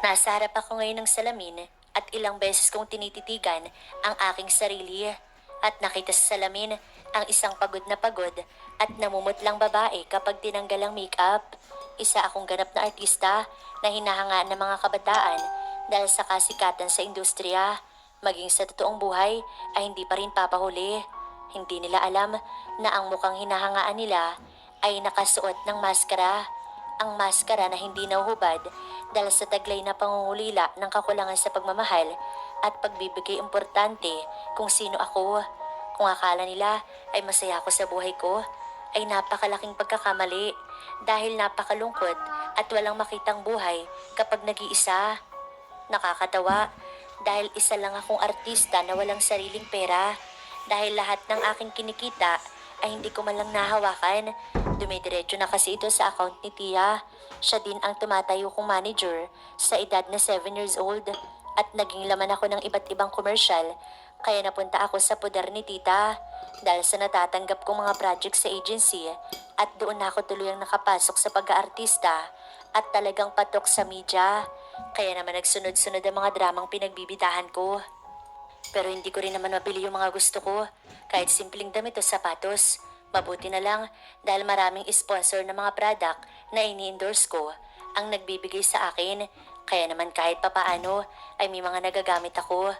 Nasa harap ako ngayon ng salamin at ilang beses kong tinititigan ang aking sarili at nakita sa salamin ang isang pagod at namumutlang babae kapag tinanggal ang makeup. Isa akong ganap na artista na hinahangaan ng mga kabataan dahil sa kasikatan sa industriya. Maging sa totoong buhay ay hindi pa rin papahuli. Hindi nila alam na ang mukhang hinahangaan nila ay nakasuot ng maskara. Ang maskara na hindi nahuhubad dahil sa taglay na pangungulila ng kakulangan sa pagmamahal at pagbibigay importante kung sino ako. Kung akala nila ay masaya ako sa buhay ko, ay napakalaking pagkakamali dahil napakalungkot at walang makitang buhay kapag nag-iisa. Nakakatawa dahil isa lang akong artista na walang sariling pera dahil lahat ng aking kinikita ay hindi ko man lang nahawakan. Dumidiretso na kasi ito sa account ni Tia. Siya din ang tumatayo kong manager sa edad na 7 years old at naging laman ako ng iba't ibang commercial kaya napunta ako sa poder ni Tita dahil sa natatanggap kong mga project sa agency at doon na ako tuluyang nakapasok sa pag-aartista at talagang patok sa media. Kaya naman nagsunod-sunod ang mga dramang pinagbibidahan ko. Pero hindi ko rin naman mabili yung mga gusto ko. Kahit simpleng damit o sapatos. Mabuti na lang dahil maraming sponsor ng mga product na ini-endorse ko ang nagbibigay sa akin. Kaya naman kahit papaano ay may mga nagagamit ako.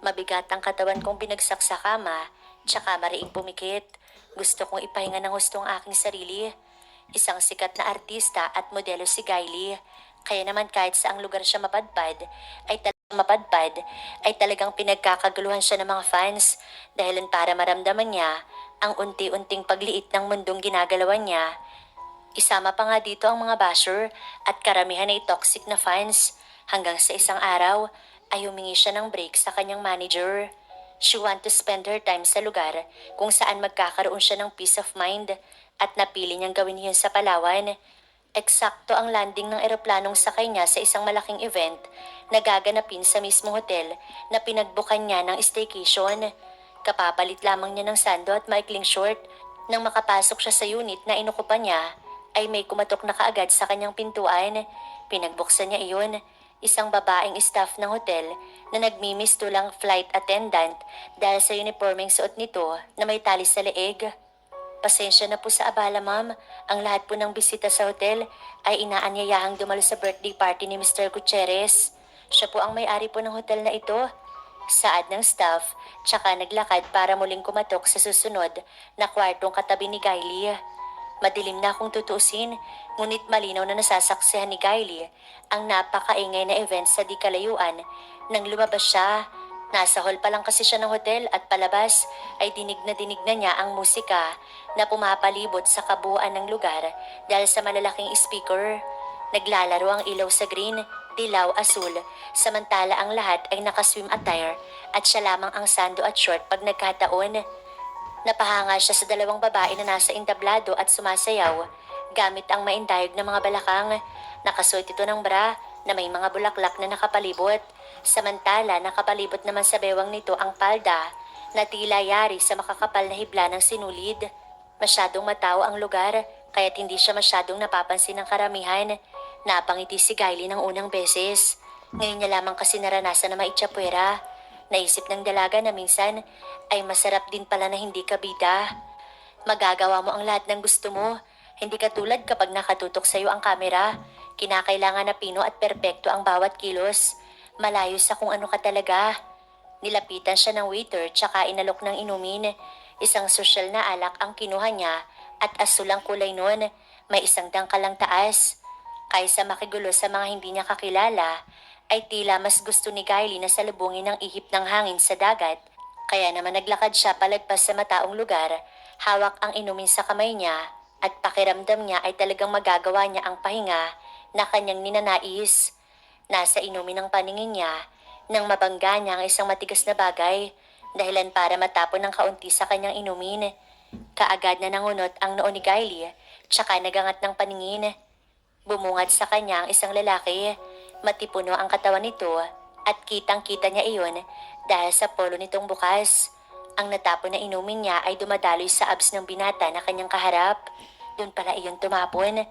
Mabigat ang katawan kong binagsak sa kama, tsaka mariing pumikit. Gusto kong ipahinga ng husto ang aking sarili. Isang sikat na artista at modelo si Kylie. Kaya naman kahit saang lugar siya mapadpad, ay talagang pinagkakaguluhan siya ng mga fans dahilan para maramdaman niya ang unti-unting pagliit ng mundong ginagalawan niya. Isama pa nga dito ang mga basher at karamihan ay toxic na fans hanggang sa isang araw ay humingi siya ng break sa kanyang manager. She want to spend her time sa lugar kung saan magkakaroon siya ng peace of mind at napili niyang gawin yun sa Palawan. Eksakto ang landing ng eroplanong sakay niya sa isang malaking event na gaganapin sa mismong hotel na pinagbukan niya ng staycation. Kapapalit lamang niya ng sando at maikling short. Nang makapasok siya sa unit na inukupan niya, ay may kumatok na kaagad sa kanyang pintuan. Pinagbuksan niya iyon. Isang babaeng staff ng hotel na nagmimistulang flight attendant dahil sa uniformeng suot nito na may tali sa leeg. Pasensya na po sa abala, ma'am. Ang lahat po ng bisita sa hotel ay inaanyayahang dumalo sa birthday party ni Mr. Gutierrez. Siya po ang may-ari po ng hotel na ito. Saad ng staff, tsaka naglakad para muling kumatok sa susunod na kwartong katabi ni Kylie. Madilim na kung tutuusin, ngunit malinaw na nasasaksihan ni Kylie ang napakaingay na event sa di kalayuan nang lumabas siya. Nasa hall pa lang kasi siya ng hotel at palabas ay dinig na niya ang musika na pumapalibot sa kabuuan ng lugar dahil sa malalaking speaker. Naglalaro ang ilaw sa green, dilaw, asul, samantala ang lahat ay naka-swim attire at siya lamang ang sando at short pag nagkataon. Napahanga siya sa dalawang babae na nasa entablado at sumasayaw gamit ang maindayog na mga balakang. Nakasuot ito ng bra na may mga bulaklak na nakapalibot. Samantala nakapalibot naman sa bewang nito ang palda na tila yari sa makakapal na hibla ng sinulid. Masyadong matao ang lugar kaya't hindi siya masyadong napapansin ng karamihan. Napangiti si Kylie ng unang beses. Ngayon niya lamang kasi naranasan na maitsapuera. Naisip ng dalaga na minsan ay masarap din pala na hindi ka bida. Magagawa mo ang lahat ng gusto mo. Hindi katulad kapag nakatutok sa iyo ang kamera. Kinakailangan na pino at perpekto ang bawat kilos. Malayo sa kung ano ka talaga. Nilapitan siya ng waiter tsaka inalok ng inumin. Isang sosyal na alak ang kinuha niya at asul ang kulay nun. May isang dangkalang taas. Kaysa makigulo sa mga hindi niya kakilala, ay tila mas gusto ni Kylie na salubungin ng ihip ng hangin sa dagat. Kaya naman naglakad siya palagpas sa mataong lugar, hawak ang inumin sa kamay niya at pakiramdam niya ay talagang magagawa niya ang pahinga na kanyang ninanais. Nasa inumin ng paningin niya nang mabangga niya ang isang matigas na bagay dahilan para matapon ng kaunti sa kanyang inumin. Kaagad na nangunot ang noo ni Kylie tsaka nagangat ng paningin. Bumungad sa kanya ang isang lalaki. Matipuno ang katawan nito at kitang-kita niya iyon dahil sa polo nitong bukas. Ang natapon na inumin niya ay dumadaloy sa abs ng binata na kanyang kaharap. Doon pala iyon tumapon.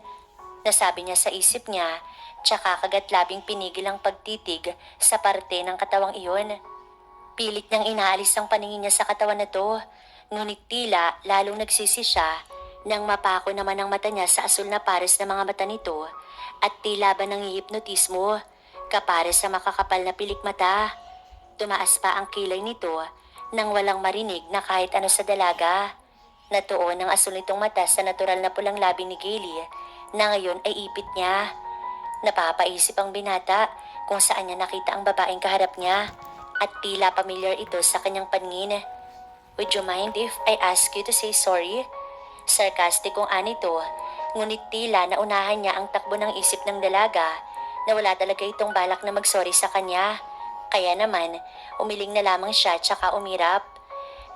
Nasabi niya sa isip niya, tsaka kagat labing pinigil ang pagtitig sa parte ng katawang iyon. Pilit niyang inaalis ang paningin niya sa katawan na to, ngunit tila lalong nagsisi siya nang mapako naman ang mata niya sa asul na pares na mga mata nito at tila ba nang hipnotismo kapares sa makakapal na pilik mata. Tumaas pa ang kilay nito nang walang marinig na kahit ano sa dalaga. Natuon ang asul nitong mata sa natural na pulang labi ni Gailey na ngayon ay ipit niya. Napapaisip ang binata kung saan niya nakita ang babaeng kaharap niya at tila pamilyar ito sa kanyang paningin. Would you mind if I ask you to say sorry? Sarkastikong anito, ngunit tila naunahan niya ang takbo ng isip ng dalaga na wala talaga itong balak na magsorry sa kanya. Kaya naman, umiling na lamang siya tsaka umirap.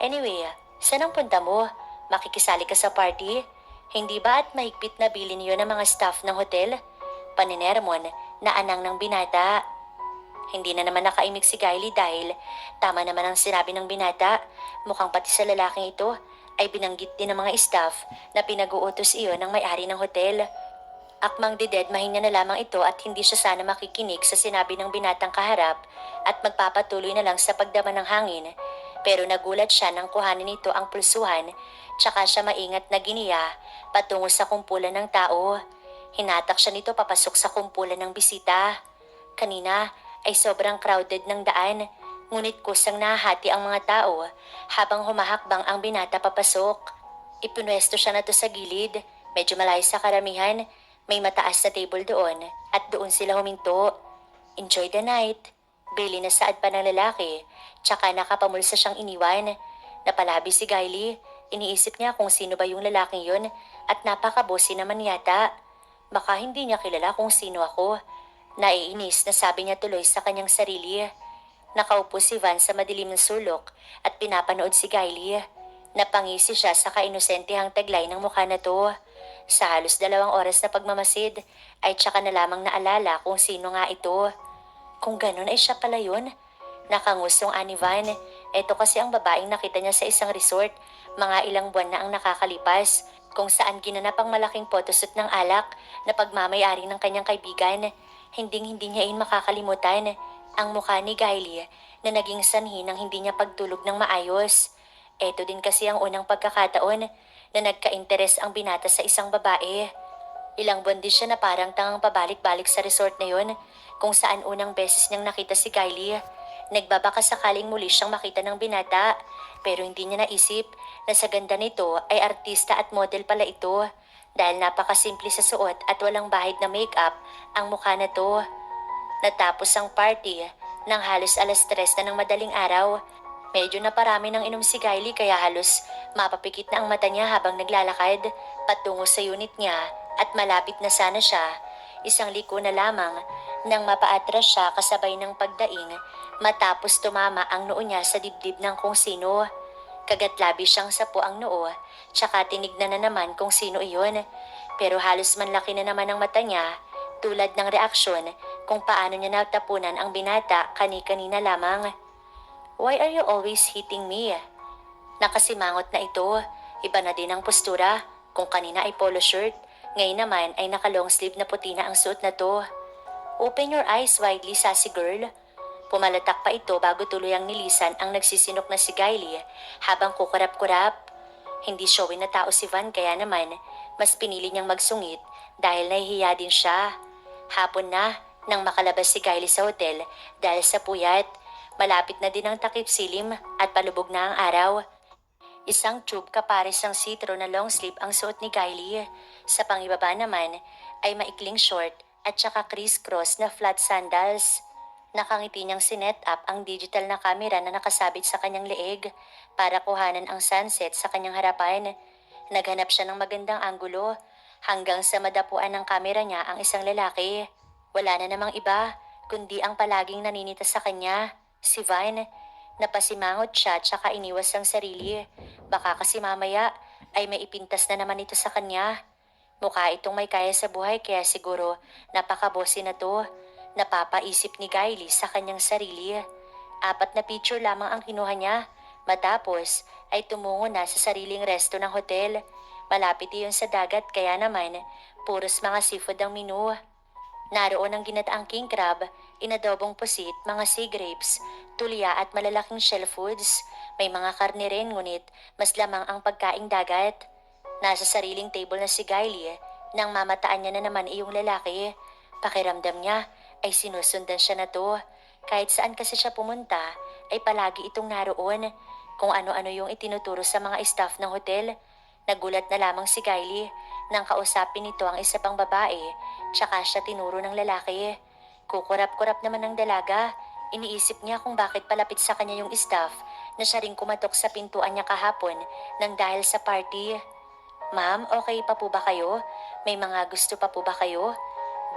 Anyway, saan ang punta mo? Makikisali ka sa party? Hindi ba at mahigpit na bilin niyo ng mga staff ng hotel? Paninermon na anang ng binata. Hindi na naman nakaimik si Gailey dahil tama naman ang sinabi ng binata. Mukhang pati sa lalaking ito ay binanggit din ng mga staff na pinag-uutos iyon ng may-ari ng hotel. Akmang didedmahin niya na lamang ito at hindi siya sana makikinig sa sinabi ng binatang kaharap at magpapatuloy na lang sa pagdama ng hangin. Pero nagulat siya nang kuhanin nito ang pulsuhan tsaka siya maingat na giniya patungo sa kumpulan ng tao. Hinatak siya nito papasok sa kumpulan ng bisita. Kanina ay sobrang crowded ng daan, ngunit kusang nahahati ang mga tao habang humahakbang ang binata papasok. Ipinwesto siya na to sa gilid, medyo malayo sa karamihan. May mataas na table doon at doon sila huminto. Enjoy the night. Bili na saad pa ng lalaki, tsaka nakapamulsa siyang iniwan. Napalabi si Gailey, iniisip niya kung sino ba yung lalaking yun at napakabosi naman yata. Baka hindi niya kilala kung sino ako. Naiinis na sabi niya tuloy sa kanyang sarili. Nakaupo si Van sa madilim na sulok at pinapanood si Gailey. Napangisi siya sa kainosentehang taglay ng mukha na to. Sa halos 2 oras na pagmamasid ay tsaka na lamang naalala kung sino nga ito. Kung ganun ay siya pala yun. Nakangusong ani Van. Ito kasi ang babaeng nakita niya sa isang resort mga ilang buwan na ang nakakalipas, kung saan ginanap ang malaking photoshoot ng alak na pagmamayari ng kanyang kaibigan. Hinding-hindi niya makakalimutan ang mukha ni Gailey na naging sanhi ng hindi niya pagtulog ng maayos. Ito din kasi ang unang pagkakataon na nagka-interes ang binata sa isang babae. Ilang buwan din siya na parang tangang pabalik-balik sa resort na yon kung saan unang beses niyang nakita si Gailey. Nagbabaka sakaling muli siyang makita ng binata pero hindi niya naisip na sa ganda nito ay artista at model pala ito dahil napakasimple sa suot at walang bahid na makeup ang mukha na to. Natapos ang party nang halos 3:00 na ng madaling araw. Medyo naparami ng inom si Gailey kaya halos mapapikit na ang mata niya habang naglalakad patungo sa unit niya at malapit na sana siya. Isang liko na lamang nang mapaatras siya kasabay ng pagdaing matapos tumama ang noo niya sa dibdib ng kung sino. Kagatlabi siyang sapo ang noo tsaka tinignan na naman kung sino iyon. Pero halos manlaki na naman ang mata niya tulad ng reaksyon kung paano niya natapunan ang binata kani-kanina lamang. Why are you always hitting me? Nakasimangot na ito. Iba na din ang postura. Kung kanina ay polo shirt, ngayon naman ay naka-long sleeve na puti na ang suot na to. Open your eyes widely, sassy girl. Pumalatak pa ito bago tuluyang nilisan ang nagsisinok na si Gailey habang kukurap-kurap. Hindi showy na tao si Van kaya naman mas pinili niyang magsungit dahil nahihiya din siya. Hapon na nang makalabas si Gailey sa hotel dahil sa puyat. Malapit na din ang takip silim at palubog na ang araw. Isang tube kapares ng sitro na long sleeve ang suot ni Gailey. Sa pangibaba naman ay maikling short at saka criss-cross na flat sandals. Nakangiti niyang sinet up ang digital na camera na nakasabit sa kanyang leeg para kuhanan ang sunset sa kanyang harapan. Naghanap siya ng magandang anggulo hanggang sa madapuan ng camera niya ang isang lalaki. Wala na namang iba kundi ang palaging naninita sa kanya. Si Van, napasimangot siya tsaka iniwas ang sarili. Baka kasi mamaya ay may ipintas na naman ito sa kanya. Mukha itong may kaya sa buhay kaya siguro napakabosi na to. Napapaisip ni Gailey sa kanyang sarili. 4 na picture lamang ang kinuha niya. Matapos ay tumungo na sa sariling resto ng hotel. Malapit iyon sa dagat kaya naman puros mga seafood ang menu. Naroon ang ginataang king crab, inadobong pusit, mga sea grapes, tulya at malalaking shell foods. May mga karne rin ngunit mas lamang ang pagkaing dagat. Nasa sariling table na si Kylie nang mamataan niya na naman iyong lalaki. Pakiramdam niya ay sinusundan siya na to. Kahit saan kasi siya pumunta ay palagi itong naroon. Kung ano-ano yung itinuturo sa mga staff ng hotel. Nagulat na lamang si Kylie nang kausapin nito ang isa pang babae, tsaka siya tinuro ng lalaki. Kukurap-kurap naman ng dalaga. Iniisip niya kung bakit palapit sa kanya yung staff na siya ring kumatok sa pintuan niya kahapon nang dahil sa party. Ma'am, okay pa po ba kayo? May mga gusto pa po ba kayo?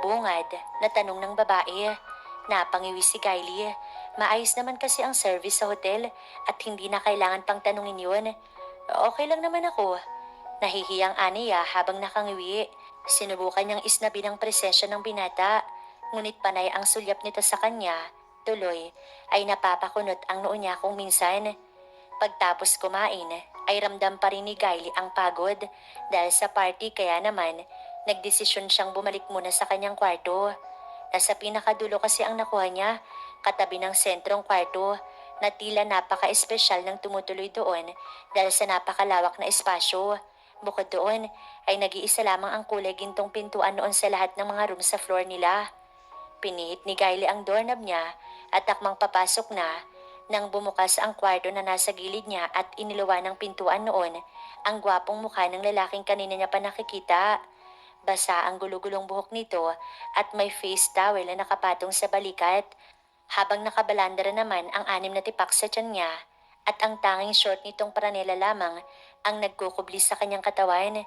Bungad na tanong ng babae. Napangiwi si Kylie. Maayos naman kasi ang service sa hotel at hindi na kailangan pang tanungin yun. Okay lang naman ako. Nahihiyang aniya habang nakangiwi. Sinubukan niyang isnabi ng presensya ng binata. Ngunit panay ang sulyap nito sa kanya. Tuloy ay napapakunot ang noo niya kung minsan. Pagtapos kumain ay ramdam pa rin ni Kylie ang pagod dahil sa party kaya naman nagdesisyon siyang bumalik muna sa kanyang kwarto. Nasa pinakadulo kasi ang nakuha niya, katabi ng sentrong kwarto na tila napaka-espesyal ng tumutuloy doon dahil sa napakalawak na espasyo. Bukod doon ay nag-iisa lamang ang kulay gintong pintuan noon sa lahat ng mga room sa floor nila. Pinihit ni Kylie ang doorknob niya at takmang papasok na nang bumukas ang kwarto na nasa gilid niya at iniluwa ng pintuan noon ang gwapong mukha ng lalaking kanina niya pa nakikita. Basa ang gulugulong buhok nito at may face towel na nakapatong sa balikat habang nakabalandara naman ang 6 na tipak sa tiyan niya at ang tanging short nitong pranela lamang ang nagkukubli sa kanyang katawan.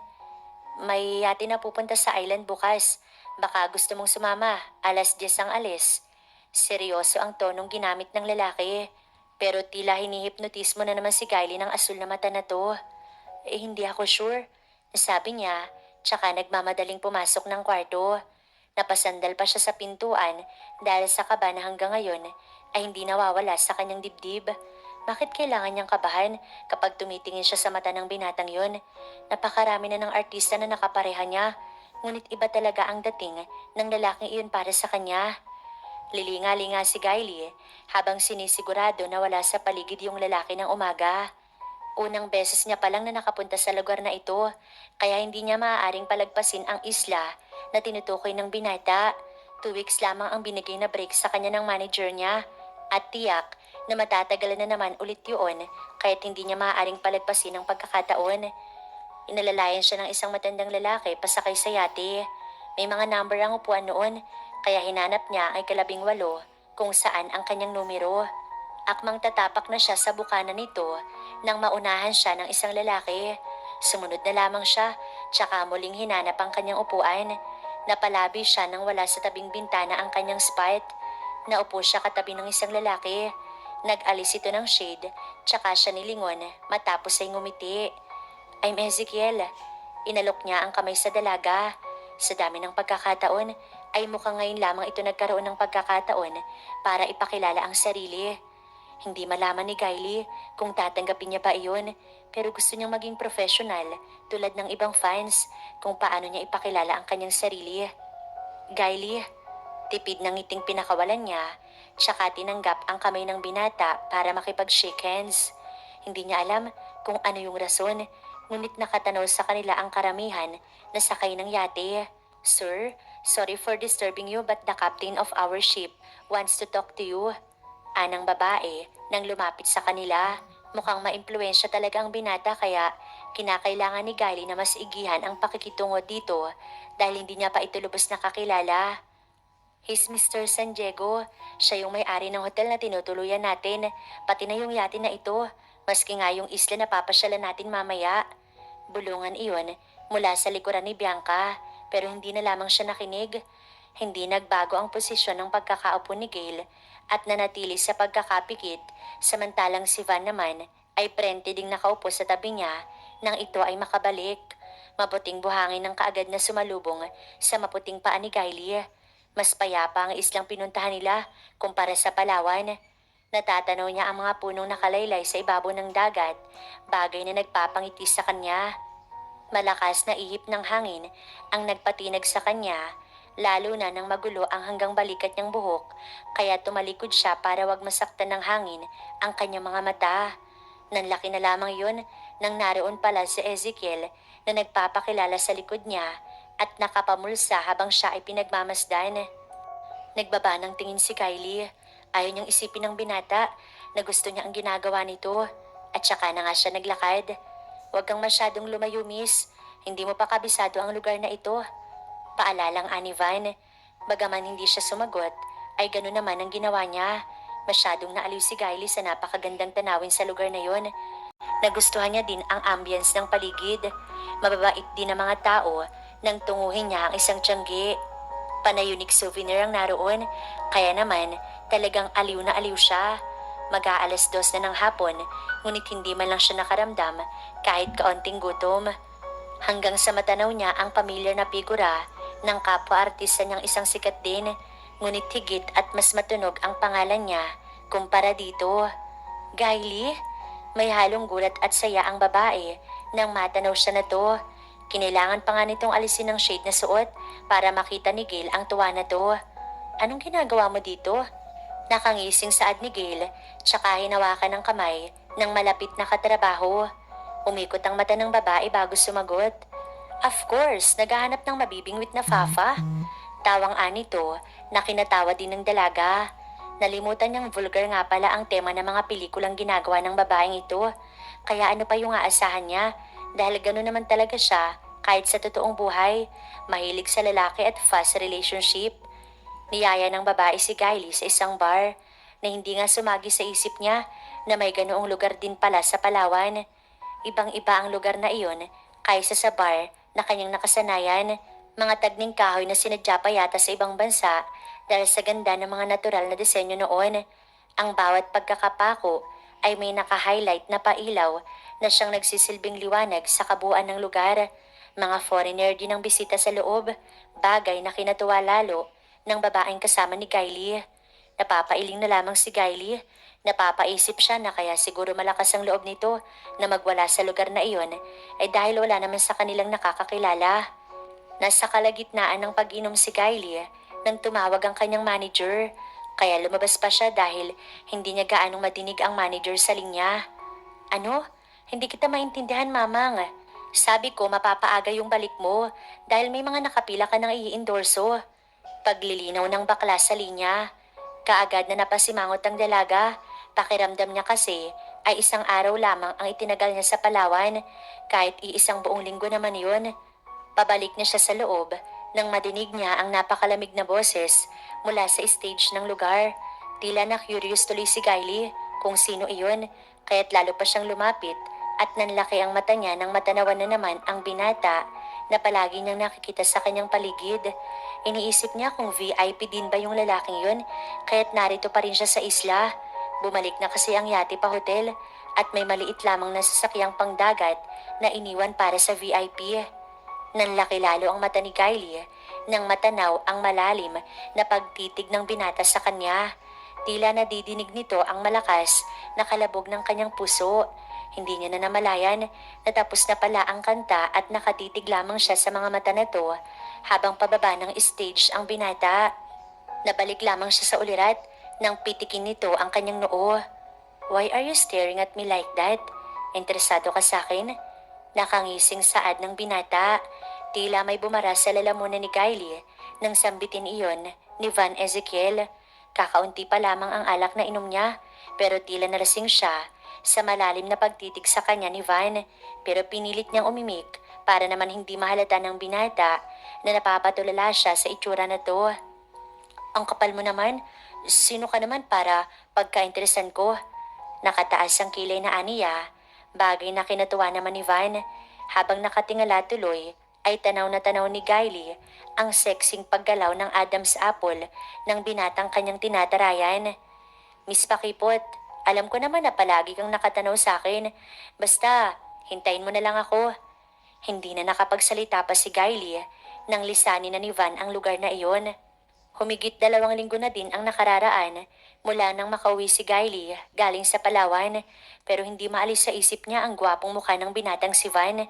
May yate na pupunta sa island bukas. Baka gusto mong sumama. 10:00 ang alis. Seryoso ang tonong ginamit ng lalaki. Pero tila hinihipnotismo na naman si Kylie ng asul na mata na to. Hindi ako sure. Nasabi niya, tsaka nagmamadaling pumasok ng kwarto. Napasandal pa siya sa pintuan dahil sa kaba na hanggang ngayon ay hindi nawawala sa kanyang dibdib. Bakit kailangan niyang kabahan kapag tumitingin siya sa mata ng binatang yon? Napakarami na ng artista na nakapareha niya, ngunit iba talaga ang dating ng lalaking iyon para sa kanya. Lilinga-linga si Kylie habang sinisigurado na wala sa paligid yung lalaki ng umaga. Unang beses niya palang na nakapunta sa lugar na ito, kaya hindi niya maaaring palagpasin ang isla na tinutukoy ng binata. 2 weeks lamang ang binigay na break sa kanya ng manager niya at tiyak na matatagalan na naman ulit yun kahit hindi niya maaaring palagpasin ang pagkakataon. Inalalayan siya ng isang matandang lalaki pasakay sa yate. May mga number ang upuan noon, kaya hinanap niya ay ika-18 kung saan ang kanyang numero. Akmang tatapak na siya sa bukana nito nang maunahan siya ng isang lalaki. Sumunod na lamang siya, tsaka muling hinanap ang kanyang upuan. Napalabi siya nang wala sa tabing bintana ang kanyang spot. Naupo siya katabi ng isang lalaki. Nag-alis ito ng shade, tsaka siya nilingon matapos ay ngumiti. I'm Ezekiel. Inalok niya ang kamay sa dalaga. Sa dami ng pagkakataon, ay mukhang ngayon lamang ito nagkaroon ng pagkakataon para ipakilala ang sarili. Hindi malaman ni Kylie kung tatanggapin niya pa iyon, pero gusto niyang maging professional tulad ng ibang fans kung paano niya ipakilala ang kanyang sarili. Kylie, tipid ng ngiting pinakawalan niya, tsaka tinanggap ang kamay ng binata para makipag-shake hands. Hindi niya alam kung ano yung rason, ngunit nakatanaw sa kanila ang karamihan na sakay ng yate. Sir, sorry for disturbing you but the captain of our ship wants to talk to you. Anang babae nang lumapit sa kanila. Mukhang maimpluwensya talaga ang binata kaya kinakailangan ni Kylie na mas igihan ang pakikitungo dito dahil hindi niya pa ito lubos nakakilala. He's Mr. San Diego. Siya yung may-ari ng hotel na tinutuluyan natin, pati na yung yate na ito, maski nga yung isla na papasyalan natin mamaya. Bulungan iyon mula sa likuran ni Bianca, pero hindi na lamang siya nakinig. Hindi nagbago ang posisyon ng pagkakaupo ni Gail at nanatili sa pagkakapikit, samantalang si Van naman ay prente ding nakaupo sa tabi niya nang ito ay makabalik. Maputing buhangin ng kaagad na sumalubong sa maputing paa ni Kylie. Mas payapa ang islang pinuntahan nila kumpara sa Palawan. Natatanaw niya ang mga punong nakalaylay sa ibabaw ng dagat, bagay na nagpapangiti sa kanya. Malakas na ihip ng hangin ang nagpatinag sa kanya lalo na nang magulo ang hanggang balikat niyang buhok, kaya tumalikod siya para wag masaktan ng hangin ang kanyang mga mata. Nanlaki na lamang yun nang naroon pala si Ezekiel na nagpapakilala sa likod niya at nakapamulsa habang siya ay pinagmamasdan. Nagbaba ng tingin si Kylie. Ayaw niyang isipin ng binata na gusto niya ang ginagawa nito at saka na nga siya naglakad. Huwag kang masyadong lumayo, miss. Hindi mo pa kabisado ang lugar na ito. Paalalang ani Van. Bagaman hindi siya sumagot, ay gano'n naman ang ginawa niya. Masyadong naaliw si Kylie sa napakagandang tanawin sa lugar na yon. Nagustuhan niya din ang ambience ng paligid. Mababait din ang mga tao nang tunguhin niya ang isang tiyanggi. Panayunik souvenir ang naroon, kaya naman talagang aliw na aliw siya. Mag-aalas 2 na ng hapon, ngunit hindi man lang siya nakaramdam kahit kaunting gutom. Hanggang sa matanaw niya ang pamilyar na figura ng kapwa-artista niyang isang sikat din, ngunit higit at mas matunog ang pangalan niya kumpara dito. Kylie? May halong gulat at saya ang babae nang matanaw siya na to. Kinailangan pa nga nitong alisin ng shade na suot para makita ni Gail ang tuwa na to. Anong ginagawa mo dito? Nakangising saad ni Gail, tsaka hinawakan ng kamay ng malapit na katrabaho. Umikot ang mata ng babae bago sumagot. Of course, naghahanap ng mabibingwit na fafa. Tawang anito na kinatawa din ng dalaga. Nalimutan niyang vulgar nga pala ang tema ng mga pelikulang ginagawa ng babaeng ito. Kaya ano pa yung aasahan niya? Dahil gano'n naman talaga siya kahit sa totoong buhay. Mahilig sa lalaki at fast relationship. Niyaya ng babae si Kylie sa isang bar na hindi nga sumagi sa isip niya na may ganoong lugar din pala sa Palawan. Ibang-iba ang lugar na iyon kaysa sa bar na kanyang nakasanayan. Mga tagning kahoy na sinadya pa yata sa ibang bansa dahil sa ganda ng mga natural na disenyo noon. Ang bawat pagkakapako ay may naka-highlight na pailaw na siyang nagsisilbing liwanag sa kabuuan ng lugar. Mga foreigner din ang bisita sa loob, bagay na kinatuwa lalo ng babaeng kasama ni Kylie. Napapailing na lamang si Kylie. Napapaisip siya na kaya siguro malakas ang loob nito na magwala sa lugar na iyon ay dahil wala naman sa kanilang nakakakilala. Nasa kalagitnaan ng pag-inom si Kylie nang tumawag ang kanyang manager. Kaya lumabas pa siya dahil hindi niya gaanong madinig ang manager sa linya. Ano? Hindi kita maintindihan, mamang. Sabi ko mapapaaga yung balik mo dahil may mga nakapila ka nang i-endorso. Paglilinaw ng bakla sa linya. Kaagad na napasimangot ang dalaga. Pakiramdam niya kasi ay isang araw lamang ang itinagal niya sa Palawan. Kahit iisang buong linggo naman yun. Pabalik niya siya sa loob nang madinig niya ang napakalamig na boses mula sa stage ng lugar. Tila na curious tuloy si Kylie kung sino iyon, kaya't lalo pa siyang lumapit at nanlaki ang mata niya nang matanawan na naman ang binata na palagi niyang nakikita sa kanyang paligid. Iniisip niya kung VIP din ba yung lalaking yun, kaya't narito pa rin siya sa isla. Bumalik na kasi ang yate pa hotel at may maliit lamang na sasakyang pangdagat na iniwan para sa VIP. Nanlaki lalo ang mata ni Kylie nang matanaw ang malalim na pagtitig ng binata sa kanya. Tila nadidinig nito ang malakas na kalabog ng kanyang puso. Hindi niya na namalayan na tapos na pala ang kanta at nakatitig lamang siya sa mga mata na to habang pababa ng stage ang binata. Nabalik lamang siya sa ulirat nang pitikin nito ang kanyang noo. Why are you staring at me like that? Interesado ka sa akin? Nakangising saad ng binata. Tila may bumara sa lalamunan ni Kylie nang sambitin iyon ni Van Ezekiel. Kakaunti pa lamang ang alak na inom niya pero tila nalasing siya sa malalim na pagtitig sa kanya ni Van, pero pinilit niyang umimik para naman hindi mahalata ng binata na napapatulala siya sa itsura na to. Ang kapal mo naman, sino ka naman para pagkainteresan ko? Nakataas ang kilay na aniya, bagay na kinatuwa naman ni Van. Habang nakatingala tuloy, ay tanaw na tanaw ni Kylie ang sexing paggalaw ng Adam's apple ng binatang kanyang tinatarayan. Miss Pakipot, alam ko naman na palagi kang nakatanaw sa akin. Basta, hintayin mo na lang ako. Hindi na nakapagsalita pa si Kylie nang lisanin na ni Van ang lugar na iyon. Humigit 2 linggo na din ang nakararaan mula nang makauwi si Kylie galing sa Palawan, pero hindi maalis sa isip niya ang gwapong mukha ng binatang si Van.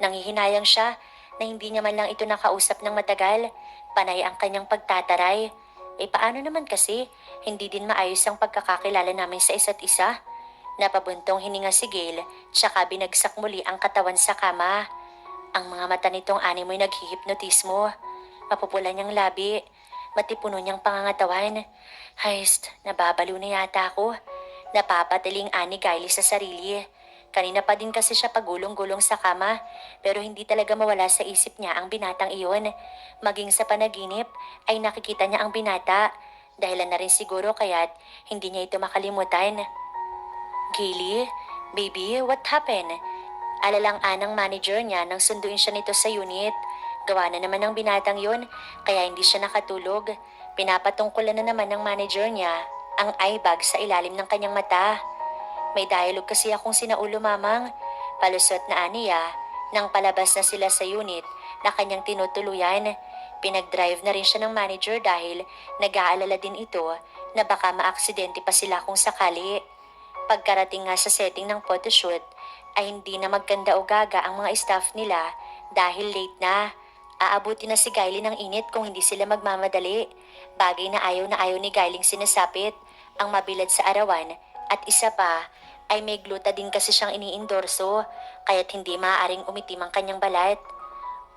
Nanghihinayang siya na hindi niya man lang ito nakausap ng matagal. panay ang kanyang pagtataray. Paano naman kasi, hindi din maayos ang pagkakakilala namin sa isa't isa? Napabuntong hininga si Gail, tsaka binagsak muli ang katawan sa kama. Ang mga mata nitong animoy naghihipnotismo. Mapupula niyang labi, matipuno niyang pangangatawan. Hayst, nababalo na yata ako. Napapatiling ani Kylie sa sarili. Kanina pa din kasi siya pagulong-gulong sa kama, pero hindi talaga mawala sa isip niya ang binatang iyon. Maging sa panaginip ay nakikita niya ang binata. Dahilan na rin siguro kaya't hindi niya ito makalimutan. Gailey, baby, what happened? Alalang-anang manager niya nang sunduin siya nito sa unit. Gawa na naman ng binatang yun, kaya hindi siya nakatulog. Pinapatungkulan na naman ng manager niya ang eye bag sa ilalim ng kanyang mata. May dialogue kasi akong sinaulo, mamang. Palusot na aniya nang palabas na sila sa unit na kanyang tinutuluyan. Pinag-drive na rin siya ng manager dahil nag-aalala din ito na baka maaksidente pa sila kung sakali. Pagkarating nga sa setting ng photoshoot ay hindi na magkanda o gaga ang mga staff nila dahil late na. Aabuti na si Kylie ng init kung hindi sila magmamadali. Bagay na ayaw ni Kylie sinasapit ang mabilad sa arawan at isa pa ay may gluta din kasi siyang iniindorso kaya't hindi maaaring umitim ang kanyang balat.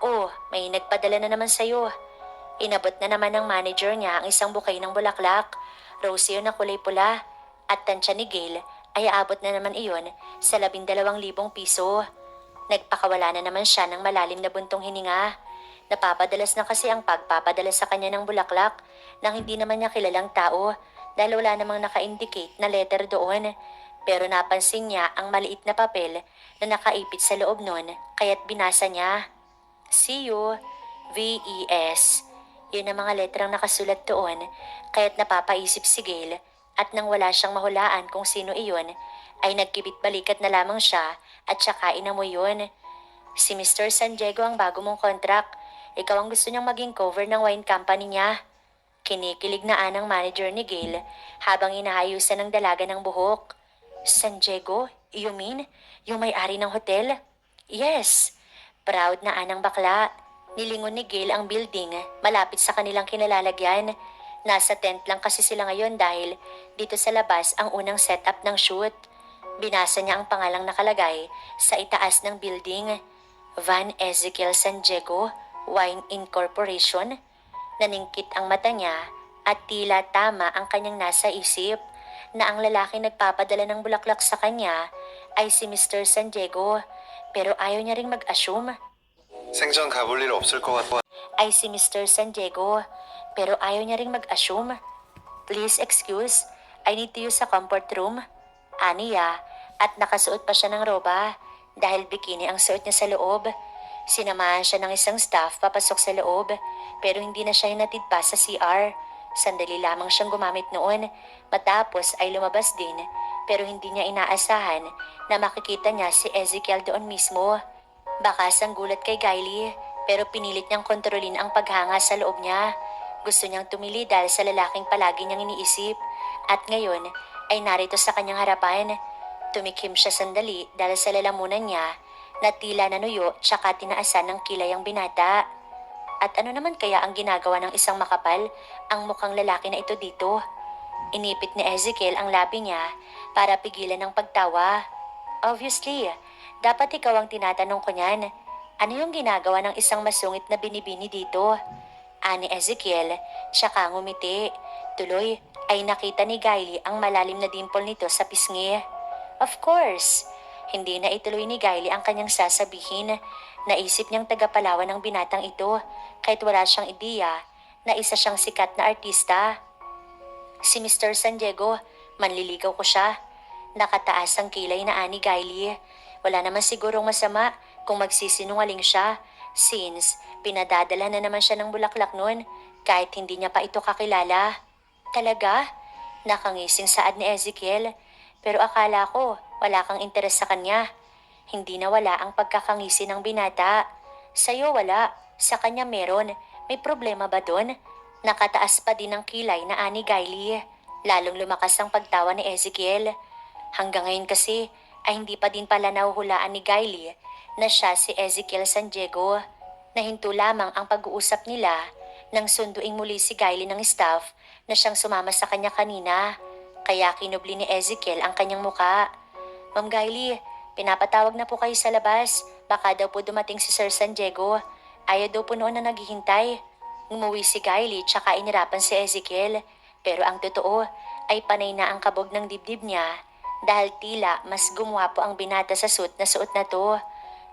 Oh, may nagpadala na naman sa'yo. Inabot na naman ng manager niya ang isang bukay ng bulaklak. Rose yun na kulay pula at tansya ni Gail ay aabot na naman iyon sa 12,000 piso. Nagpakawala na naman siya ng malalim na buntong hininga. Napapadalas na kasi ang pagpapadala sa kanya ng bulaklak nang hindi naman niya kilalang tao dahil wala namang naka-indicate na letter doon. Pero napansin niya ang maliit na papel na nakaipit sa loob nun kaya't binasa niya. See you, V.E.S. Yun ang mga letrang nakasulat doon kaya't napapaisip si Gail at nang wala siyang mahulaan kung sino iyon ay nagkibit balikat na lamang siya at saka inamoy yun. Si Mr. San Diego ang bago mong contract. Ikaw ang gusto niyang maging cover ng wine company niya. Kinikilig na anang manager ni Gail habang inaayusan ng dalaga ng buhok. San Diego? You mean? Yung may-ari ng hotel? Yes. Proud na anang bakla. Nilingon ni Gail ang building malapit sa kanilang kinalalagyan. Nasa tent lang kasi sila ngayon dahil dito sa labas ang unang setup ng shoot. Binasa niya ang pangalang nakalagay sa itaas ng building. Van Ezekiel San Diego, Wine Incorporation. Naningkit ang mata niya at tila tama ang kanyang nasa isip na ang lalaki nagpapadala ng bulaklak sa kanya ay si Mr. San Diego pero ayaw niya ring mag-assume. 생전 가볼 일 없을 것 같아. Ay si Mr. San Diego pero ayaw niya ring mag-assume. Please excuse, I need to use sa comfort room. Aniya at nakasuot pa siya ng roba dahil bikini ang suot niya sa loob. Sinamahan siya ng isang staff papasok sa loob pero hindi na siya hinatid pa sa CR. Sandali lamang siyang gumamit noon matapos ay lumabas din pero hindi niya inaasahan na makikita niya si Ezekiel doon mismo. Baka sanggulat kay Kylie pero pinilit niyang kontrolin ang paghanga sa loob niya. Gusto niyang tumili dahil sa lalaking palagi niyang iniisip at ngayon ay narito sa kanyang harapan. Tumikim siya sandali dahil sa lalamunan niya na tila nanuyo tsaka tinaasan ng kilay ang binata. At ano naman kaya ang ginagawa ng isang makapal ang mukhang lalaki na ito dito? Inipit ni Ezekiel ang labi niya para pigilan ng pagtawa. Obviously, dapat ikaw ang tinatanong ko niyan. Ano yung ginagawa ng isang masungit na binibini dito? Ani Ezekiel, tsaka ngumiti. Tuloy ay nakita ni Kylie ang malalim na dimple nito sa pisngi. Of course, hindi na ituloy ni Kylie ang kanyang sasabihin. Naisip niyang tagapalawan ng binatang ito kahit wala siyang ideya na isa siyang sikat na artista. Si Mr. San Diego, manliligaw ko siya. Nakataas ang kilay na ani Kylie. Wala naman sigurong masama kung magsisinungaling siya since pinadadala na naman siya ng bulaklak noon kahit hindi niya pa ito kakilala. Talaga? Nakangising saad ni Ezekiel. Pero akala ko wala kang interes sa kanya. Hindi na wala ang pagkakangisi ng binata. Sa'yo wala, sa kanya meron. May problema ba doon? Nakataas pa din ang kilay na ani Kylie. Lalong lumakas ang pagtawa ni Ezekiel. Hanggang ngayon kasi ay hindi pa din pala nahuhulaan ni Kylie na siya si Ezekiel San Diego. Nahinto lamang ang pag-uusap nila nang sunduing muli si Kylie ng staff na siyang sumama sa kanya kanina. Kaya kinubli ni Ezekiel ang kanyang muka. Ma'am Kylie, pinapatawag na po kayo sa labas. Baka daw po dumating si Sir San Diego. Ayaw daw po noon na naghihintay. Umuwi si Kylie tsaka inirapan si Ezekiel. Pero ang totoo ay panay na ang kabog ng dibdib niya dahil tila mas gumwapo ang binata sa suit na suot na to.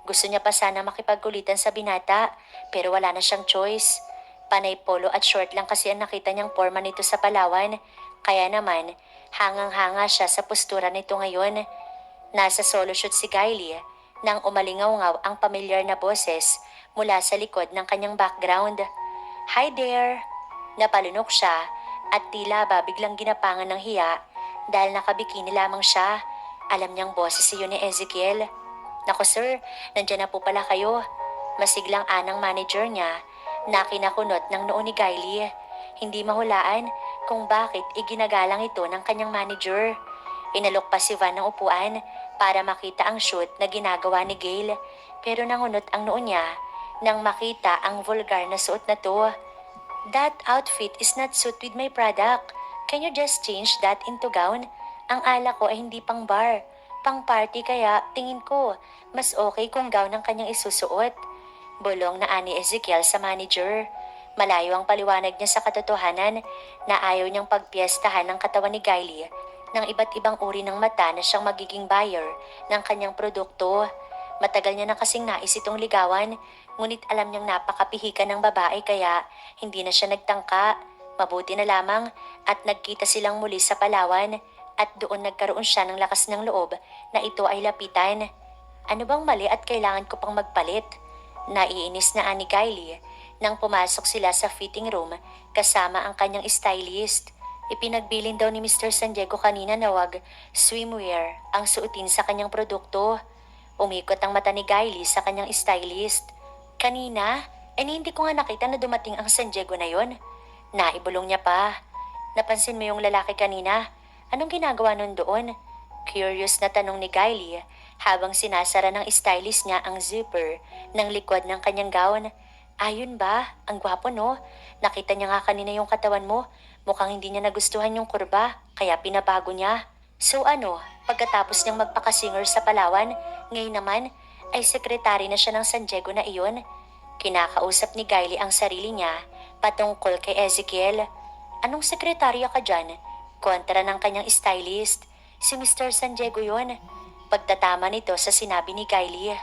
Gusto niya pa sana makipagkulitan sa binata pero wala na siyang choice. Panay polo at short lang kasi ang nakita niyang forma nito sa Palawan. Kaya naman, hangang-hanga siya sa postura nito ngayon. Nasa solo shoot si Kylie nang umalingaw-ngaw ang pamilyar na boses mula sa likod ng kanyang background. Hi there! Napalunok siya at tila ba biglang ginapangan ng hiya dahil nakabikini lamang siya. Alam niyang boses iyon ni Ezekiel. Nako sir, nandyan na po pala kayo. Masiglang anang manager niya na kinakunot ng noo ni Kylie. Hindi mahulaan kung bakit iginagalang ito ng kanyang manager. Inalok pa si Van ng upuan para makita ang shoot na ginagawa ni Gail. Pero nangunot ang noo niya nang makita ang vulgar na suot na to. That outfit is not suit with my product. Can you just change that into gown? Ang ala ko ay hindi pang bar, pang party kaya tingin ko mas okay kung gown ang kanyang isusuot. Bulong na ani Ezekiel sa manager. Malayo ang paliwanag niya sa katotohanan na ayaw niyang pagpiestahan ng katawan ni Kylie ng iba't ibang uri ng mata na siyang magiging buyer ng kanyang produkto. Matagal niya na kasing nais itong ligawan, ngunit alam niyang napakapihikan ng babae kaya hindi na siya nagtangka. Mabuti na lamang at nagkita silang muli sa Palawan at doon nagkaroon siya ng lakas ng loob na ito ay lapitan. Ano bang mali at kailangan ko pang magpalit? Naiinis na ani Kylie nang pumasok sila sa fitting room kasama ang kanyang stylist. Ipinagbilin daw ni Mr. San Diego kanina na wag swimwear ang suotin sa kanyang produkto. Umikot ang mata ni Kylie sa kanyang stylist. Kanina? Hindi ko nga nakita na dumating ang San Diego na yon. Naibulong niya pa. Napansin mo yung lalaki kanina? Anong ginagawa nun doon? Curious na tanong ni Kylie habang sinasara ng stylist niya ang zipper ng likod ng kanyang gown. Ayun ba? Ang gwapo no? Nakita niya nga kanina yung katawan mo. Mukhang hindi niya nagustuhan yung kurba, kaya pinabago niya. So ano, pagkatapos niyang magpakasinger sa Palawan, ngayon naman ay sekretary na siya ng San Diego na iyon. Kinakausap ni Kylie ang sarili niya patungkol kay Ezekiel. Anong sekretarya ka dyan? Kontra ng kanyang stylist. Si Mr. San Diego yun. Pagtatama nito sa sinabi ni Kylie.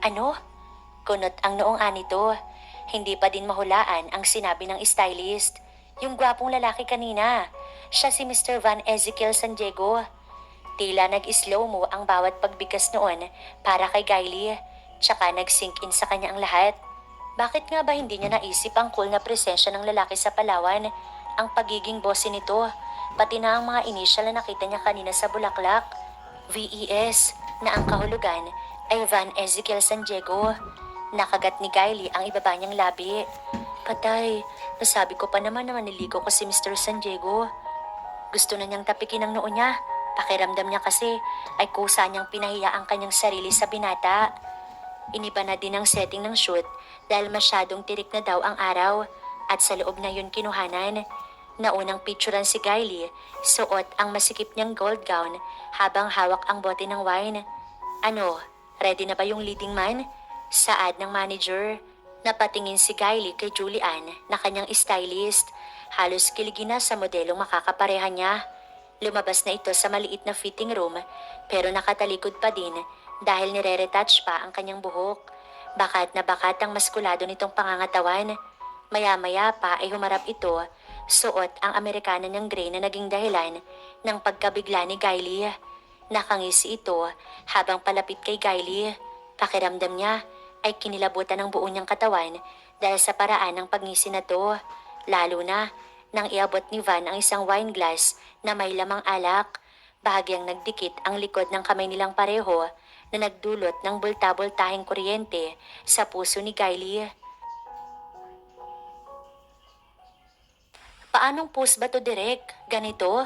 Ano? Kunot ang noong anito. Hindi pa din mahulaan ang sinabi ng stylist. Yung gwapong lalaki kanina. Siya si Mr. Van Ezekiel San Diego. Tila nag-slow mo ang bawat pagbigkas noon para kay Kylie. Tsaka nag-sink in sa kanya ang lahat. Bakit nga ba hindi niya naisip ang cool na presensya ng lalaki sa Palawan? Ang pagiging bossy nito, pati na ang mga initial na nakita niya kanina sa bulaklak. VES, na ang kahulugan ay Van Ezekiel San Diego. Nakagat ni Kylie ang ibaba niyang labi. Patay, nasabi ko pa naman na maniligo ko si Mr. San Diego. Gusto na niyang tapikin ang noo niya. Pakiramdam niya kasi ay kusa niyang pinahiya ang kanyang sarili sa binata. Iniba na din ang setting ng shoot dahil masyadong tirik na daw ang araw at sa loob na yun kinuhanan. Naunang picturean si Kylie, suot ang masikip niyang gold gown habang hawak ang bote ng wine. Ano, ready na ba yung leading man? Saad ng manager. Napatingin si Kylie kay Julian na kanyang stylist. Halos kiligin na sa modelong makakapareha niya. Lumabas na ito sa maliit na fitting room pero nakatalikod pa din dahil nire-retouch pa ang kanyang buhok. Bakat na bakat ang maskulado nitong pangangatawan. Maya-maya pa ay humarap ito, suot ang Amerikana niyang gray na naging dahilan ng pagkabigla ni Kylie. Nakangisi ito habang palapit kay Kylie. Pakiramdam niya ay kinilabutan ng buo niyang katawan dahil sa paraan ng pagngisi na to. Lalo na nang iabot ni Van ang isang wine glass na may lamang alak. Bahagyang nagdikit ang likod ng kamay nilang pareho na nagdulot ng bulta-bultahing kuryente sa puso ni Kylie. Paanong push ba to, Direk? Ganito?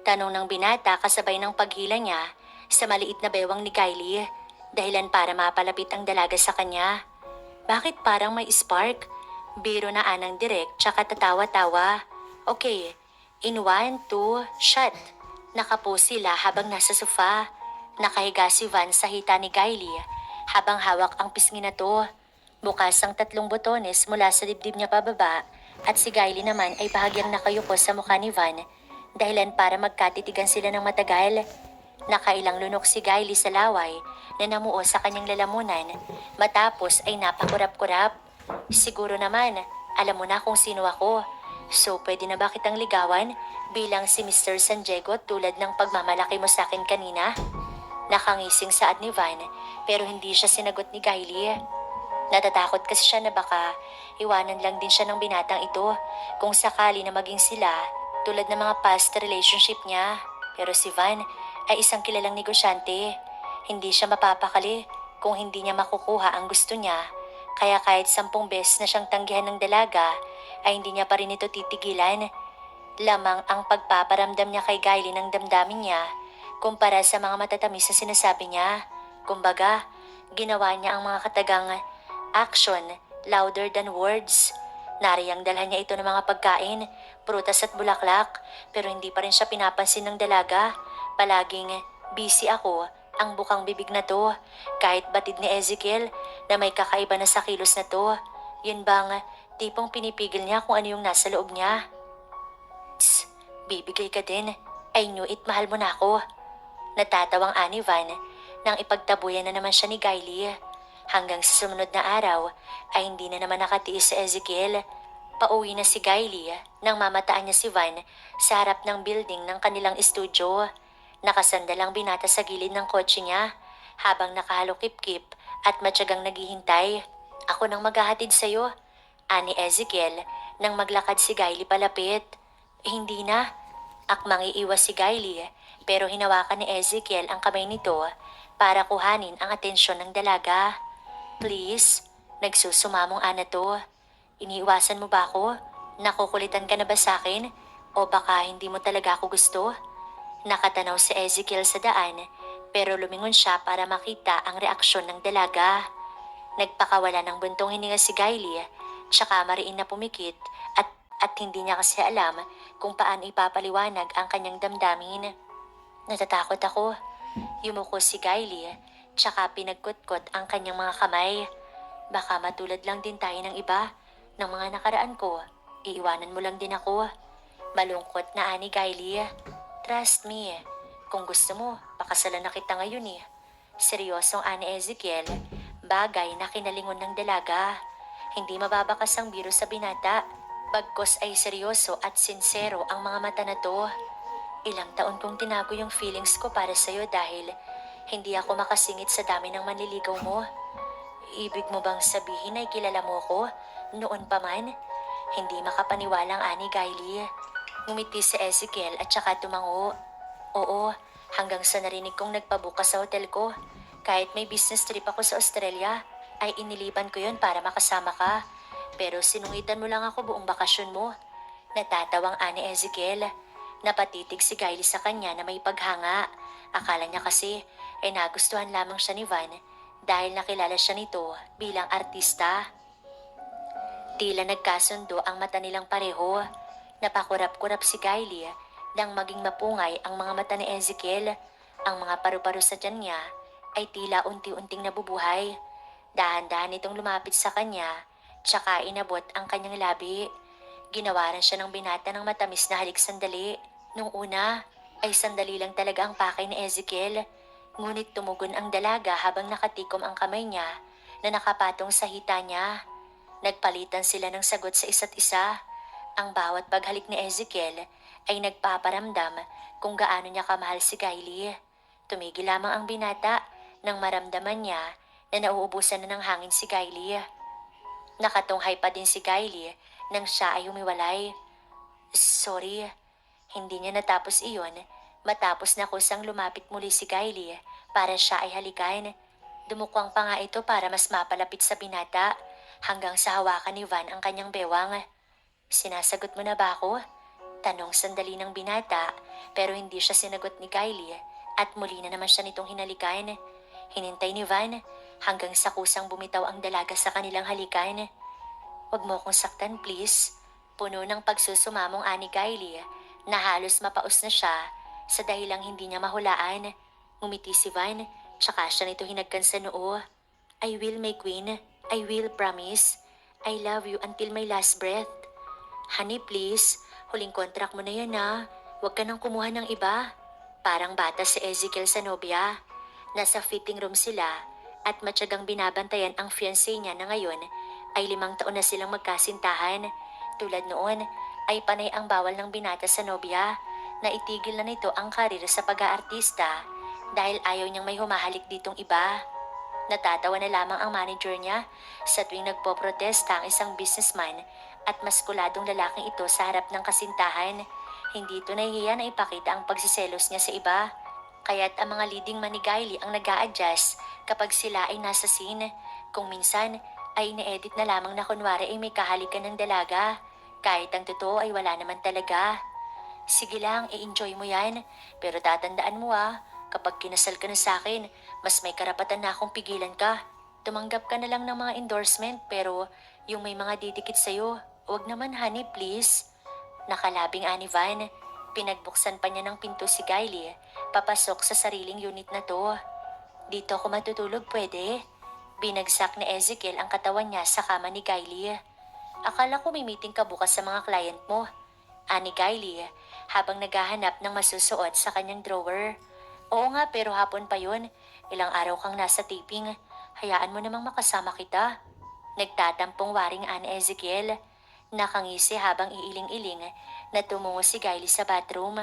Tanong ng binata kasabay ng paghila niya sa maliit na bewang ni Kylie, dahilan para mapalapit ang dalaga sa kanya. Bakit parang may spark? Biro na anang direk tsaka tatawa-tawa. Okay, in 1, 2, shot. Nakapo sila habang nasa sofa. Nakahiga si Van sa hita ni Kylie habang hawak ang pisngi na to. Bukas ang 3 botones mula sa dibdib niya pababa at si Kylie naman ay bahagyang nakayuko sa mukha ni Van dahilan para magkatitigan sila ng matagal. Nakailang lunok si Kylie sa laway na namuo sa kanyang lalamunan matapos ay napakurap-kurap. Siguro naman, alam mo na kung sino ako. So pwede na ba kitang ligawan bilang si Mr. San Diego tulad ng pagmamalaki mo sa akin kanina? Nakangising saad ni Van pero hindi siya sinagot ni Kylie. Natatakot kasi siya na baka iwanan lang din siya ng binatang ito kung sakali na maging sila tulad ng mga past relationship niya. Pero si Van ay isang kilalang negosyante. Hindi siya mapapakali kung hindi niya makukuha ang gusto niya. Kaya kahit 10 beses na siyang tanggihan ng dalaga, ay hindi niya pa rin ito titigilan. Lamang ang pagpaparamdam niya kay Kylie ng damdamin niya kumpara sa mga matatamis na sinasabi niya. Kumbaga, ginawa niya ang mga katagang action louder than words. Nariyang dalhan niya ito ng mga pagkain, prutas at bulaklak, pero hindi pa rin siya pinapansin ng dalaga. Palaging busy ako ang bukang bibig na to, kahit batid ni Ezekiel na may kakaiba na sa kilos na to. Yun bang tipong pinipigil niya kung ano yung nasa loob niya? Tss, bibigay ka din. I knew it, mahal mo na ako. Natatawang ani Van nang ipagtabuyan na naman siya ni Kylie. Hanggang sa sumunod na araw ay hindi na naman nakatiis si Ezekiel. Pauwi na si Kylie nang mamataan niya si Van sa harap ng building ng kanilang estudyo. Nakasandalang binata sa gilid ng kotse niya habang nakahalokip-kip at matyagang naghihintay. Ako nang maghahatid sa'yo, ani Ezekiel nang maglakad si Kylie palapit. Hindi na. Akmang iiwas si Kylie pero hinawakan ni Ezekiel ang kamay nito para kuhanin ang atensyon ng dalaga. Please, nagsusumamong ana to. Iniiwasan mo ba ako? Nakukulitan ka na ba sa akin? O baka hindi mo talaga ako gusto? Nakatanaw si Ezekiel sa daan pero lumingon siya para makita ang reaksyon ng dalaga. Nagpakawala ng buntong hininga si Kylie tsaka mariin na pumikit at hindi niya kasi alam kung paano ipapaliwanag ang kanyang damdamin. Natatakot ako. Yumuko si Kylie tsaka pinagkutkot ang kanyang mga kamay. Baka matulad lang din tayo ng iba ng mga nakaraan ko. Iiwanan mo lang din ako. Malungkot na ani Kylie. Trust me, kung gusto mo, pakasalan na kita ngayon eh. Seryosong ani Ezekiel, bagay na kinalingon ng dalaga. Hindi mababakas ang biro sa binata, bagkos ay seryoso at sincero ang mga mata na to. Ilang taon kong tinago yung feelings ko para sa'yo dahil hindi ako makasingit sa dami ng manliligaw mo. Ibig mo bang sabihin ay kilala mo ko noon pa man? Hindi makapaniwalang ani Kylie. Ngumiti si Ezekiel at saka tumango. Oo, hanggang sa narinig kong nagpabukas sa hotel ko. Kahit may business trip ako sa Australia, ay iniliban ko yon para makasama ka. Pero sinungitan mo lang ako buong bakasyon mo. Natatawang ani Ezekiel. Napatitig si Kylie sa kanya na may paghanga. Akala niya kasi ay nagustuhan lamang siya ni Van dahil nakilala siya nito bilang artista. Tila nagkasundo ang mata nilang pareho. Napakurap-kurap si Kylie nang maging mapungay ang mga mata ni Ezekiel. Ang mga paru-paro sa tiyan niya ay tila unti-unting nabubuhay. Dahan-dahan itong lumapit sa kanya, tsaka inabot ang kanyang labi. Ginawaran siya ng binata ng matamis na halik sandali. Nung una, ay sandali lang talaga ang pakay ni Ezekiel. Ngunit tumugon ang dalaga habang nakatikom ang kamay niya na nakapatong sa hita niya. Nagpalitan sila ng sagot sa isa't isa. Ang bawat paghalik ni Ezekiel ay nagpaparamdam kung gaano niya kamahal si Kylie. Tumigil lamang ang binata nang maramdaman niya na nauubusan na ng hangin si Kylie. Nakatunghay pa din si Kylie nang siya ay humiwalay. Sorry, hindi niya natapos iyon matapos na kusang lumapit muli si Kylie para siya ay halikan. Dumukwang pa nga ito para mas mapalapit sa binata hanggang sa hawakan ni Van ang kanyang bewang. Sinasagot mo na ba ako? Tanong sandali ng binata pero hindi siya sinagot ni Kylie at muli na naman siya nitong hinalikan. Hinintay ni Van hanggang sa kusang bumitaw ang dalaga sa kanilang halikan. Huwag mo akong saktan, please. Puno ng pagsusumamong ani Kylie na halos mapaus na siya sa dahilang hindi niya mahulaan. Ngumiti si Van, tsaka siya nito hinagkan sa noo. I will, my queen. I will, promise. I love you until my last breath. Honey, please. Huling contract mo na yan ha. Huwag ka nang kumuha ng iba. Parang bata si Ezekiel sa nobya. Nasa fitting room sila at matyagang binabantayan ang fiancé niya na ngayon ay 5 taon na silang magkasintahan. Tulad noon ay panay ang bawal ng binata sa nobya na itigil na nito ang karir sa pag-aartista dahil ayaw niyang may humahalik ditong iba. Natatawa na lamang ang manager niya sa tuwing nagpoprotesta ang isang businessman at maskuladong lalaking ito sa harap ng kasintahan. Hindi ito nahihiya na ipakita ang pagsiselos niya sa iba. Kaya't ang mga leading man ni Kylie ang nag-a-adjust kapag sila ay nasa scene. Kung minsan ay ine-edit na lamang na kunwari ay may kahalikan ng dalaga. Kahit ang totoo ay wala naman talaga. Sige lang, i-enjoy mo yan. Pero tatandaan mo kapag kinasal ka na sa akin, mas may karapatan na akong pigilan ka. Tumanggap ka na lang ng mga endorsement pero yung may mga didikit sa'yo, wag naman honey please. Nakalabing ani Van, pinagbuksan pa niya ng pinto si Kylie, papasok sa sariling unit na to. Dito ako matutulog pwede? Binagsak ni Ezekiel ang katawan niya sa kama ni Kylie. Akala ko may meeting ka bukas sa mga client mo. Ani Kylie, habang naghahanap ng masusuot sa kanyang drawer. Oo nga pero hapon pa yun. Ilang araw kang nasa taping. Hayaan mo namang makasama kita. Nagtatampong waring ani Ezekiel. Nakangisi habang iiling-iling na tumungo si Kylie sa bathroom.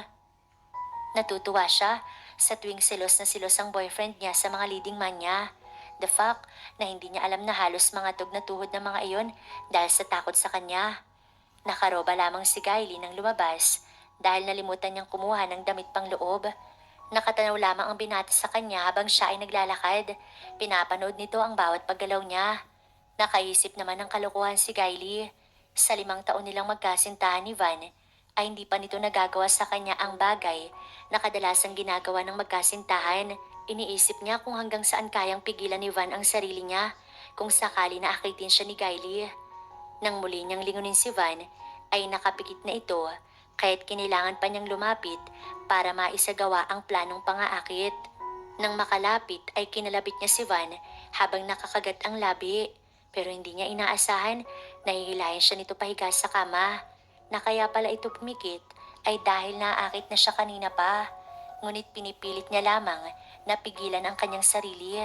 Natutuwa siya sa tuwing silos ang boyfriend niya sa mga leading man niya. The fact na hindi niya alam na halos mga tug na tuhod ng mga iyon dahil sa takot sa kanya. Nakaroba lamang si Kylie nang lumabas dahil nalimutan niyang kumuha ng damit pang loob. Nakatanaw lamang ang binata sa kanya habang siya ay naglalakad. Pinapanood nito ang bawat paggalaw niya. Nakaisip naman ng kalokohan si Kylie. Sa 5 taon nilang magkasintahan ni Van, ay hindi pa nito nagagawa sa kanya ang bagay na kadalasang ginagawa ng magkasintahan. Iniisip niya kung hanggang saan kayang pigilan ni Van ang sarili niya kung sakali na akitin siya ni Kylie. Nang muli niyang lingunin si Van, ay nakapikit na ito kaya't kinailangan pa niyang lumapit para maisagawa ang planong pangaakit. Nang makalapit ay kinalabit niya si Van habang nakakagat ang labi. Pero hindi niya inaasahan na hihilahin siya nito pahiga sa kama. Na kaya pala ito pumikit ay dahil naakit na siya kanina pa. Ngunit pinipilit niya lamang na pigilan ang kanyang sarili.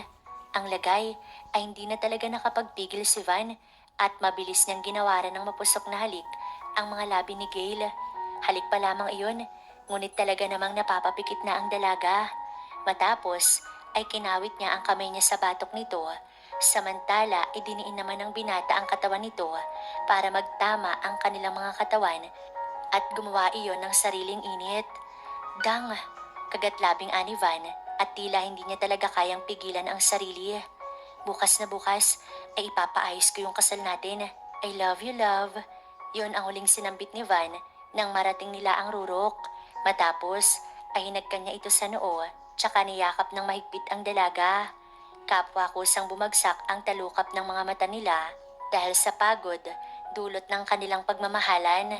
Ang lagay ay hindi na talaga nakapagpigil si Van at mabilis niyang ginawaran ng mapusok na halik ang mga labi ni Gail. Halik pa lamang iyon, ngunit talaga namang napapapikit na ang dalaga. Matapos ay kinawit niya ang kamay niya sa batok nito. Samantala, idiniin naman ng binata ang katawan nito para magtama ang kanilang mga katawan at gumawa iyon ng sariling init. Dang, kagatlabing ani Van at tila hindi niya talaga kayang pigilan ang sarili. Bukas na bukas ay ipapaayos ko yung kasal natin. I love you, love. Yun ang huling sinambit ni Van nang marating nila ang rurok. Matapos ay hinagkan niya ito sa noo tsaka niyakap ng mahigpit ang dalaga. Kapwa kusang bumagsak ang talukap ng mga mata nila dahil sa pagod dulot ng kanilang pagmamahalan.